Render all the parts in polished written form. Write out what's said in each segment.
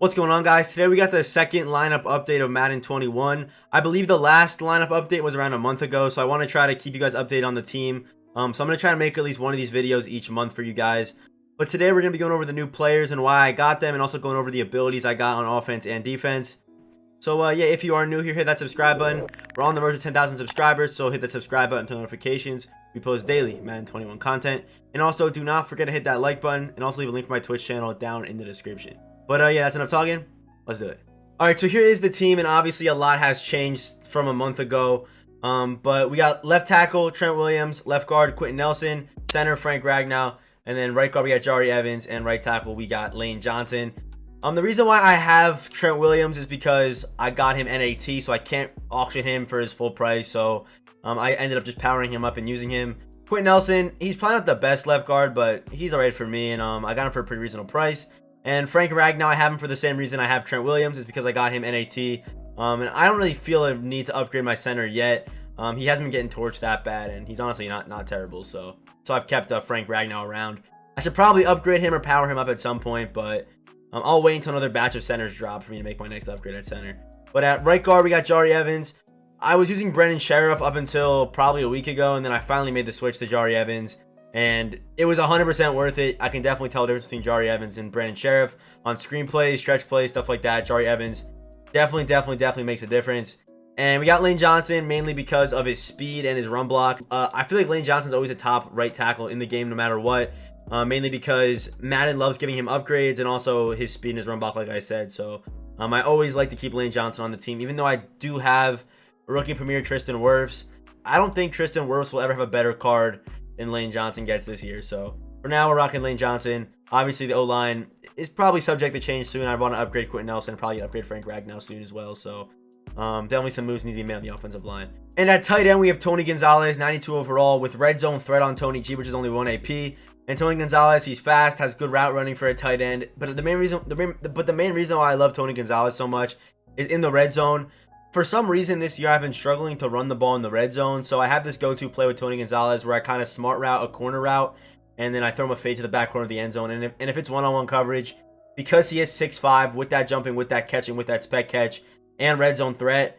What's going on, guys? Today we got the second lineup update of Madden 21. I believe the last lineup update was around a month ago, so I want to try to keep you guys updated on the team. So I'm going to try to make at least one of these videos each month for you guys. But today we're going to be going over the new players and why I got them, and also going over the abilities I got on offense and defense. So yeah, if you are new here, hit that subscribe button. We're on the road to 10,000 subscribers, so hit the subscribe button to notifications. We post daily Madden 21 content. And also do not forget to hit that like button, and also leave a link for my Twitch channel down in the description. But yeah, that's enough talking. Let's do it. Alright, so here is the team, and obviously a lot has changed from a month ago. But we got left tackle Trent Williams, left guard Quentin Nelson, center Frank Ragnow, and then right guard we got Jari Evans, and right tackle we got Lane Johnson. The reason why I have Trent Williams is because I got him NAT, so I can't auction him for his full price. So I ended up just powering him up and using him. Quentin Nelson, he's probably not the best left guard, but he's alright for me, and I got him for a pretty reasonable price. And Frank Ragnow, I have him for the same reason I have Trent Williams, is because I got him NAT. And I don't really feel a need to upgrade my center yet. He hasn't been getting torched that bad, and he's honestly not terrible. So I've kept Frank Ragnow around. I should probably upgrade him or power him up at some point, but I'll wait until another batch of centers drop for me to make my next upgrade at center. But at right guard, we got Jari Evans. I was using Brendan Sheriff up until probably a week ago, and then I finally made the switch to Jari Evans. And it was 100% worth it. I can definitely tell the difference between Jari Evans and Brandon Sheriff on screen plays, stretch plays, stuff like that. Jari Evans definitely makes a difference. And we got Lane Johnson mainly because of his speed and his run block. I feel like Lane Johnson's always a top right tackle in the game no matter what. Mainly because Madden loves giving him upgrades, and also his speed and his run block, like I said. So I always like to keep Lane Johnson on the team, even though I do have rookie premier Tristan Wirfs. I don't think Tristan Wirfs will ever have a better card than Lane Johnson gets this year. So for now, we're rocking Lane Johnson. Obviously, the O-line is probably subject to change soon. I want to upgrade Quentin Nelson and probably upgrade Frank Ragnow soon as well. So definitely some moves need to be made on the offensive line. And at tight end, we have Tony Gonzalez, 92 overall, with red zone threat on Tony G, which is only 1 AP. And Tony Gonzalez, he's fast, has good route running for a tight end. But the main reason why I love Tony Gonzalez so much is in the red zone. For some reason this year, I've been struggling to run the ball in the red zone. So I have this go-to play with Tony Gonzalez where I kind of smart route a corner route, and then I throw him a fade to the back corner of the end zone. And if it's one-on-one coverage, because he is 6'5", with that jumping, with that catching, with that spec catch, and red zone threat,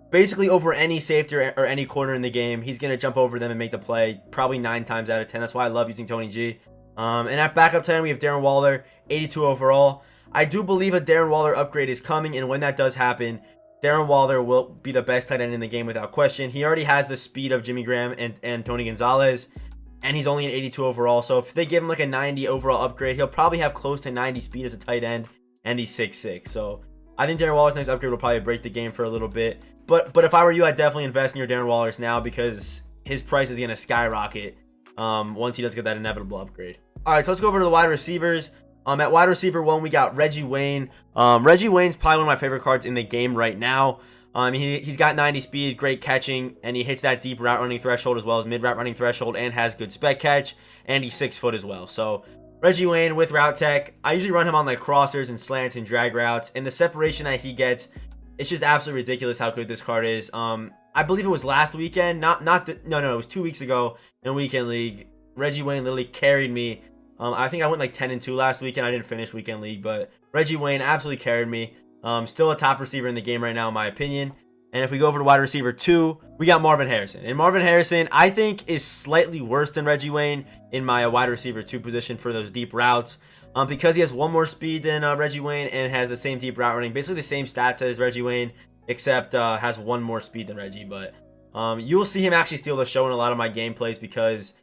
basically over any safety or any corner in the game, he's going to jump over them and make the play probably 9 times out of 10. That's why I love using Tony G. And at backup tight end, we have Darren Waller, 82 overall. I do believe a Darren Waller upgrade is coming, and when that does happen, Darren Waller will be the best tight end in the game without question. He already has the speed of Jimmy Graham and Tony Gonzalez, and he's only an 82 overall. So if they give him like a 90 overall upgrade, he'll probably have close to 90 speed as a tight end, and he's 6'6". So I think Darren Waller's next upgrade will probably break the game for a little bit. But if I were you, I'd definitely invest in your Darren Wallers now, because his price is going to skyrocket once he does get that inevitable upgrade. All right, so let's go over to the wide receivers. At wide receiver 1, we got Reggie Wayne. Reggie Wayne's probably one of my favorite cards in the game right now. He's got 90 speed, great catching, and he hits that deep route running threshold as well as mid route running threshold, and has good spec catch, and he's 6 foot as well. So Reggie Wayne with route tech, I usually run him on like crossers and slants and drag routes, and the separation that he gets, it's just absolutely ridiculous how good this card is. I believe it was last weekend, no, it was 2 weeks ago in Weekend League. Reggie Wayne literally carried me. I think I went like 10-2 last weekend. I didn't finish Weekend League, but Reggie Wayne absolutely carried me. Still a top receiver in the game right now, in my opinion. And if we go over to wide receiver 2, we got Marvin Harrison. And Marvin Harrison, I think, is slightly worse than Reggie Wayne in my wide receiver 2 position for those deep routes. Because he has 1 more speed than Reggie Wayne, and has the same deep route running, basically the same stats as Reggie Wayne, except has 1 more speed than Reggie. But you will see him actually steal the show in a lot of my gameplays, because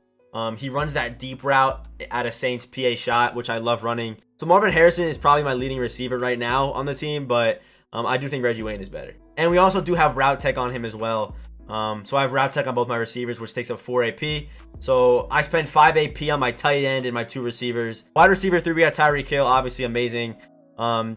he runs that deep route at a Saints PA shot, which I love running. So Marvin Harrison is probably my leading receiver right now on the team, but I do think Reggie Wayne is better. And we also do have route tech on him as well. So I have route tech on both my receivers, which takes up 4 AP. So I spend 5 AP on my tight end and my 2 receivers. Wide receiver 3, we got Tyreek Hill, obviously amazing.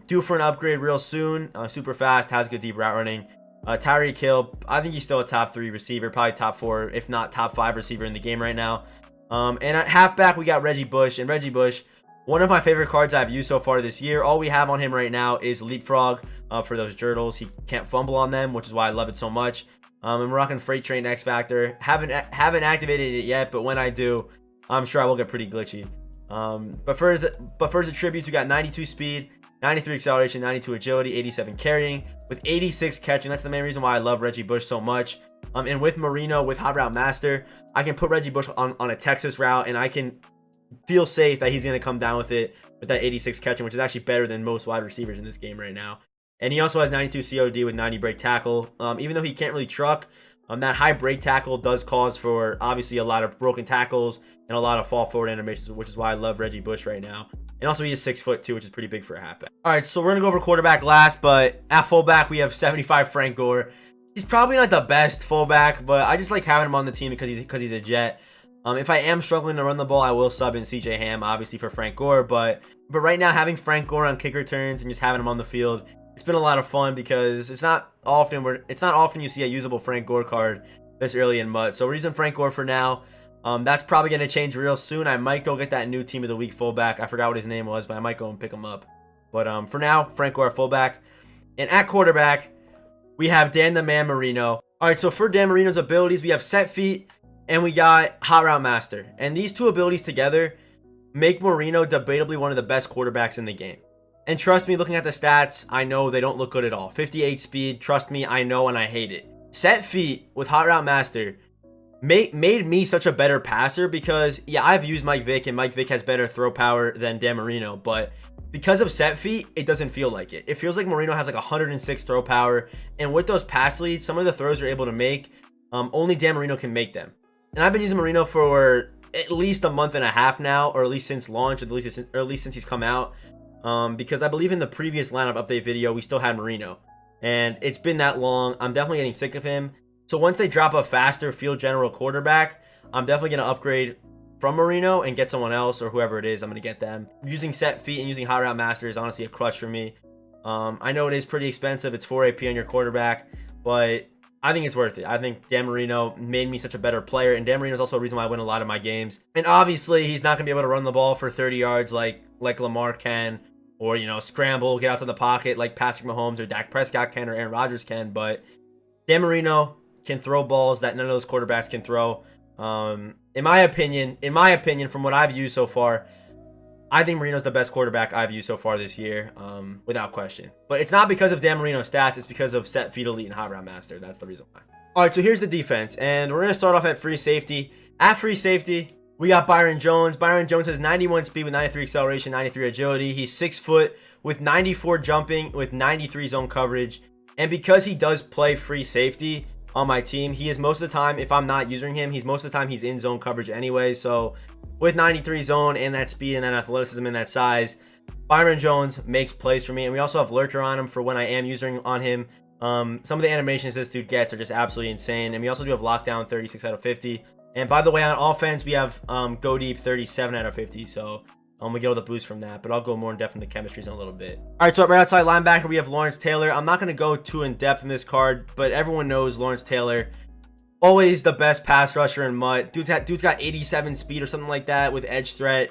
Due for an upgrade real soon. Super fast, has good deep route running. Tyreek Hill, I think he's still a top 3 receiver, probably top 4, if not top 5 receiver in the game right now. And at halfback, we got Reggie Bush. And Reggie Bush, one of my favorite cards I've used so far this year. All we have on him right now is Leapfrog for those Jurdles. He can't fumble on them, which is why I love it so much. And we're rocking Freight Train X Factor. Haven't activated it yet, but when I do, I'm sure I will get pretty glitchy. But for his attributes, we got 92 speed, 93 acceleration, 92 agility, 87 carrying, with 86 catching. That's the main reason why I love Reggie Bush so much. And with Marino, with Hot Route Master, I can put Reggie Bush on a Texas route, and I can feel safe that he's going to come down with it with that 86 catching, which is actually better than most wide receivers in this game right now. And he also has 92 COD with 90 break tackle. Even though he can't really truck, that high break tackle does cause for obviously a lot of broken tackles and a lot of fall forward animations, which is why I love Reggie Bush right now. And also he is 6 foot too, which is pretty big for a halfback. All right, so we're gonna go over quarterback last, but at fullback we have 75 Frank Gore. He's probably not the best fullback, but I just like having him on the team because he's a Jet. If I am struggling to run the ball, I will sub in CJ Ham, obviously, for Frank Gore. But right now, having Frank Gore on kick returns and just having him on the field, it's been a lot of fun because it's not often you see a usable Frank Gore card this early in MUT. So we're using Frank Gore for now. That's probably going to change real soon. I might go get that new team of the week fullback. I forgot what his name was, but I might go and pick him up. But for now, Frank Gore fullback. And at quarterback, we have Dan the Man Marino. All right, so for Dan Marino's abilities, we have set feet and we got Hot Route Master. And these two abilities together make Marino debatably one of the best quarterbacks in the game. And trust me, looking at the stats, I know they don't look good at all. 58 speed, trust me, I know, and I hate it. Set feet with Hot Route Master made me such a better passer because, yeah, I've used Mike Vick, and Mike Vick has better throw power than Dan Marino, but because of set feet, it doesn't feel like it. It feels like Marino has like 106 throw power, and with those pass leads, some of the throws you're able to make, only Dan Marino can make them. And I've been using Marino for at least a month and a half now, or at least since launch, or at least since he's come out. Because I believe in the previous lineup update video, we still had Marino. And it's been that long. I'm definitely getting sick of him. So once they drop a faster field general quarterback, I'm definitely going to upgrade from Marino and get someone else, or whoever it is, I'm going to get them. Using set feet and using Hot Route Master is honestly a crutch for me. I know it is pretty expensive. It's 4 AP on your quarterback, but I think it's worth it. I think Dan Marino made me such a better player, and Dan Marino is also a reason why I win a lot of my games. And obviously, he's not going to be able to run the ball for 30 yards like Lamar can, or, you know, scramble, get out to the pocket like Patrick Mahomes or Dak Prescott can or Aaron Rodgers can. But Dan Marino can throw balls that none of those quarterbacks can throw. In my opinion, from what I've used so far, I think Marino's the best quarterback I've used so far this year, without question. But it's not because of Dan Marino's stats. It's because of set feet elite and Hot Route Master. That's the reason why. All right, so here's the defense. And we're going to start off at free safety. At free safety, we got Byron Jones. Byron Jones has 91 speed with 93 acceleration, 93 agility. He's 6 foot with 94 jumping with 93 zone coverage. And because he does play free safety on my team, he is most of the time, if I'm not using him, most of the time he's in zone coverage anyway. So with 93 zone and that speed and that athleticism and that size, Byron Jones makes plays for me. And we also have Lurker on him for when I am using on him. Some of the animations this dude gets are just absolutely insane. And we also do have lockdown 36 out of 50. And by the way, on offense, we have go deep 37 out of 50. So we get all the boost from that. But I'll go more in depth in the chemistries in a little bit. All right, so right outside linebacker, we have Lawrence Taylor. I'm not going to go too in depth in this card, but everyone knows Lawrence Taylor. Always the best pass rusher in MUT. Dude's got 87 speed or something like that with edge threat.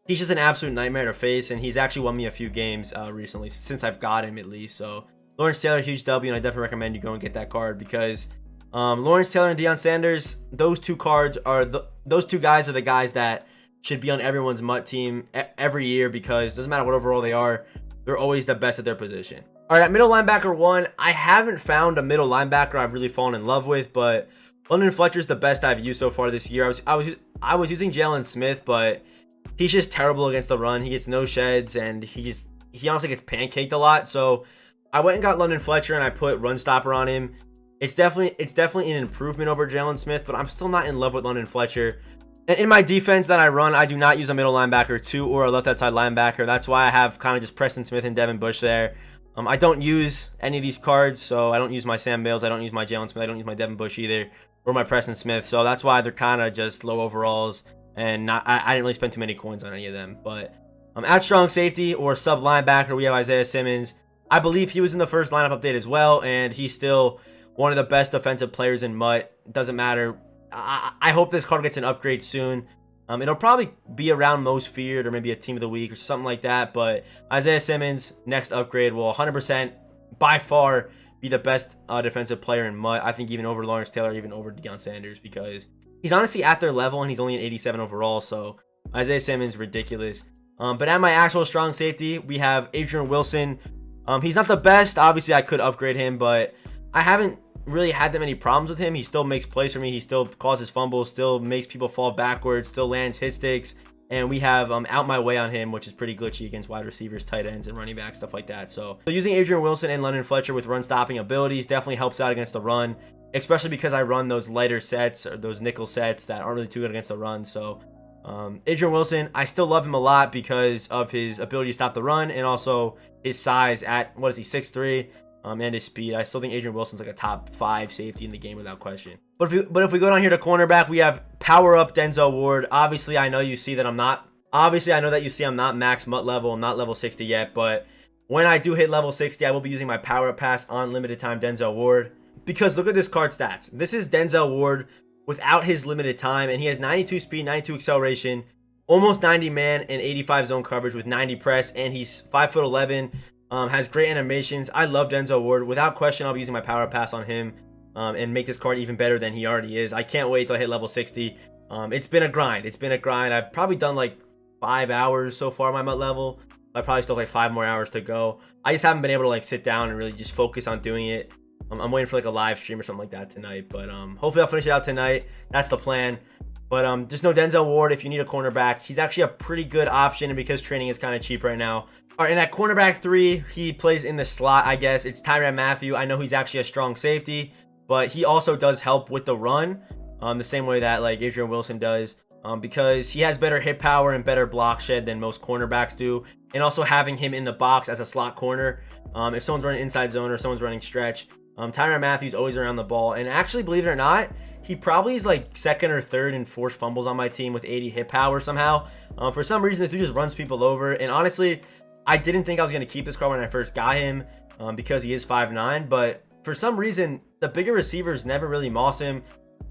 He's just an absolute nightmare to face, and he's actually won me a few games recently, since I've got him at least. So Lawrence Taylor, huge W, and I definitely recommend you go and get that card because Lawrence Taylor and Deion Sanders, those two guys are the guys that should be on everyone's MUT team every year because it doesn't matter what overall they are, they're always the best at their position. All right, at middle linebacker 1, I haven't found a middle linebacker I've really fallen in love with, but London Fletcher's the best I've used so far this year. I was using Jalen Smith, but he's just terrible against the run. He gets no sheds, and he honestly gets pancaked a lot. So I went and got London Fletcher, and I put run stopper on him. It's definitely an improvement over Jalen Smith, but I'm still not in love with London Fletcher. And in my defense that I run, I do not use a middle linebacker 2 or a left outside linebacker. That's why I have kind of just Preston Smith and Devin Bush there. I don't use any of these cards, so I don't use my Sam Mills, I don't use my Jalen Smith, I don't use my Devin Bush either, or my Preston Smith. So that's why they're kind of just low overalls, and I didn't really spend too many coins on any of them. But at strong safety or sub linebacker, we have Isaiah Simmons. I believe he was in the first lineup update as well, and he's still one of the best defensive players in MUT. It doesn't matter. I hope this card gets an upgrade soon. It'll probably be around most feared or maybe a team of the week or something like that. But Isaiah Simmons, next upgrade, will 100% by far be the best defensive player in MUT. I think even over Lawrence Taylor, even over Deion Sanders, because he's honestly at their level and he's only an 87 overall. So Isaiah Simmons, ridiculous. But at my actual strong safety, we have Adrian Wilson. He's not the best. Obviously, I could upgrade him, but I haven't really had that many problems with him. He still makes plays for me. He still causes fumbles, still makes people fall backwards, still lands hit sticks. And we have out my way on him, which is pretty glitchy against wide receivers, tight ends, and running backs, stuff like that. So using Adrian Wilson and London Fletcher with run stopping abilities definitely helps out against the run, especially because I run those lighter sets or those nickel sets that aren't really too good against the run. So Adrian Wilson, I still love him a lot because of his ability to stop the run and also his size at, what is he, 6'3", and his speed. I still think Adrian Wilson's like a top 5 safety in the game without question. But if we go down here to cornerback, we have power up Denzel Ward. Obviously, I know you see that I'm not. Obviously, I know that you see I'm not max MUT level. I'm not level 60 yet. But when I do hit level 60, I will be using my power up pass on limited time Denzel Ward. Because look at this card stats. This is Denzel Ward without his limited time, and he has 92 speed, 92 acceleration, almost 90 man, and 85 zone coverage with 90 press, and he's 5'11". Has great animations. I love Denzel Ward. Without question, I'll be using my power pass on him and make this card even better than he already is. I can't wait till I hit level 60. It's been a grind. I've probably done like 5 hours so far my MUT level. I probably still have like 5 more hours to go. I just haven't been able to like sit down and really just focus on doing it. I'm waiting for like a live stream or something like that tonight. But hopefully I'll finish it out tonight. That's the plan. But just know Denzel Ward, if you need a cornerback, he's actually a pretty good option, and because training is kind of cheap right now. All right, and at cornerback 3, he plays in the slot, I guess. It's Tyrann Mathieu. I know he's actually a strong safety, but he also does help with the run, the same way that like Adrian Wilson does, because he has better hit power and better block shed than most cornerbacks do. And also having him in the box as a slot corner, if someone's running inside zone or someone's running stretch, Tyrann Mathieu's always around the ball. And actually, believe it or not, he probably is like 2nd or 3rd in forced fumbles on my team with 80 hit power somehow. For some reason, this dude just runs people over. And honestly, I didn't think I was going to keep this card when I first got him because he is 5'9", but for some reason, the bigger receivers never really moss him.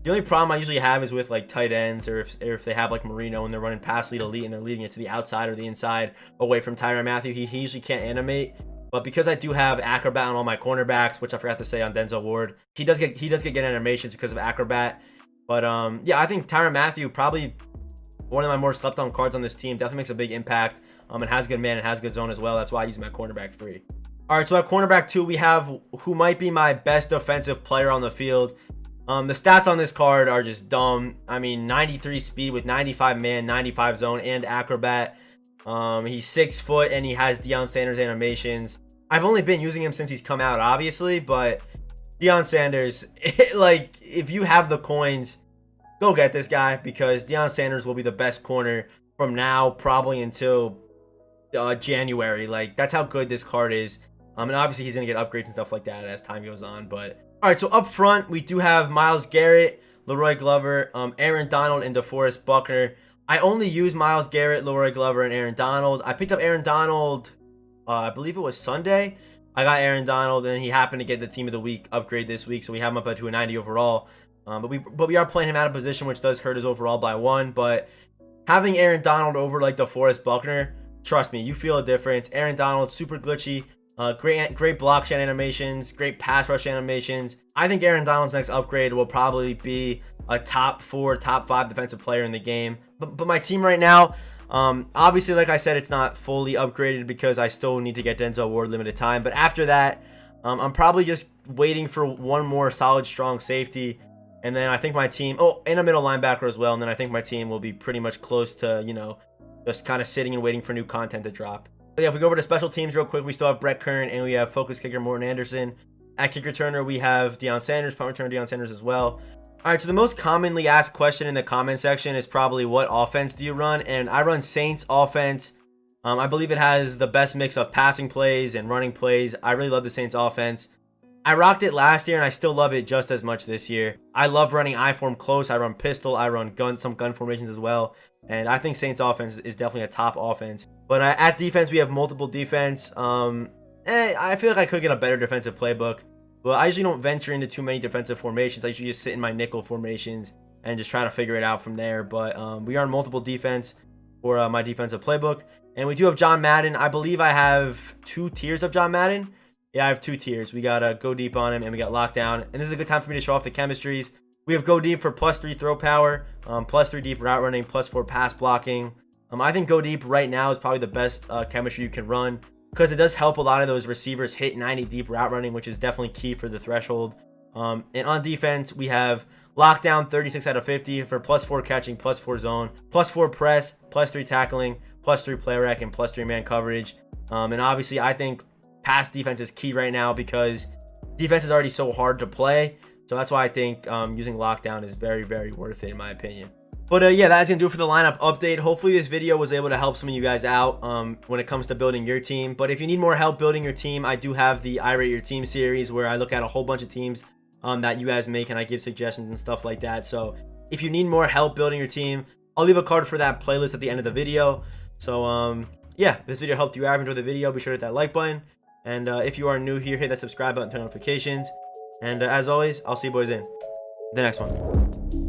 The only problem I usually have is with like tight ends or if they have like Marino and they're running pass lead elite and they're leading it to the outside or the inside away from Tyrann Mathieu. He usually can't animate. But because I do have Acrobat on all my cornerbacks, which I forgot to say on Denzel Ward, he does get good animations because of Acrobat. But yeah, I think Tyrann Mathieu, probably one of my more slept on cards on this team, definitely makes a big impact. And has good man and has good zone as well. That's why I use my cornerback 3. All right, so at cornerback 2, we have who might be my best defensive player on the field. The stats on this card are just dumb. I mean, 93 speed with 95 man, 95 zone, and Acrobat. He's 6 foot and he has Deion Sanders animations. I've only been using him since he's come out, obviously, but Deion Sanders, like, if you have the coins, go get this guy because Deion Sanders will be the best corner from now probably until January. Like, that's how good this card is. And obviously he's gonna get upgrades and stuff like that as time goes on. But all right, so up front we do have Myles Garrett, Leroy Glover, Aaron Donald, and DeForest Buckner. I only use Myles Garrett, Leroy Glover, and Aaron Donald. I picked up Aaron Donald, I believe it was Sunday. I got Aaron Donald, and he happened to get the Team of the Week upgrade this week, so we have him up to a 90 overall. But we are playing him out of position, which does hurt his overall by 1. But having Aaron Donald over like DeForest Buckner, trust me, you feel a difference. Aaron Donald, super glitchy, great block shed animations, great pass rush animations. I think Aaron Donald's next upgrade will probably be a top 4, top 5 defensive player in the game. But my team right now, obviously, like I said, it's not fully upgraded because I still need to get Denzel Ward limited time. But after that, I'm probably just waiting for one more solid, strong safety. And then I think my team, and a middle linebacker as well. And then I think my team will be pretty much close to, you know, just kind of sitting and waiting for new content to drop. But yeah, if we go over to special teams real quick, we still have Brett Kern and we have focus kicker Morton Anderson. At kick returner, we have Deion Sanders, punt returner Deion Sanders as well. All right, so the most commonly asked question in the comment section is probably what offense do you run? And I run Saints offense. I believe it has the best mix of passing plays and running plays. I really love the Saints offense. I rocked it last year and I still love it just as much this year. I love running I form close. I run pistol. I run some gun formations as well. And I think Saints offense is definitely a top offense. But at defense, we have multiple defense. I feel like I could get a better defensive playbook. But I usually don't venture into too many defensive formations. I usually just sit in my nickel formations and just try to figure it out from there. But we are on multiple defense for my defensive playbook. And we do have John Madden. I believe I have 2 tiers of John Madden. Yeah, I have 2 tiers. We got Go Deep on him and we got Lockdown. And this is a good time for me to show off the chemistries. We have Go Deep for +3 throw power, +3 deep route running, +4 pass blocking, I think go deep right now is probably the best chemistry you can run, because it does help a lot of those receivers hit 90 deep route running, which is definitely key for the threshold. And on defense, we have lockdown 36 out of 50 for +4 catching, +4 zone, +4 press, +3 tackling, +3 play rec, and +3 man coverage. And obviously, I think pass defense is key right now because defense is already so hard to play. So that's why I think using lockdown is very, very worth it in my opinion. But yeah, that's going to do it for the lineup update. Hopefully this video was able to help some of you guys out when it comes to building your team. But if you need more help building your team, I do have the I Rate Your Team series where I look at a whole bunch of teams that you guys make and I give suggestions and stuff like that. So if you need more help building your team, I'll leave a card for that playlist at the end of the video. So yeah, this video helped you out. Enjoy the video. Be sure to hit that like button. And if you are new here, hit that subscribe button, turn notifications. And as always, I'll see you boys in the next one.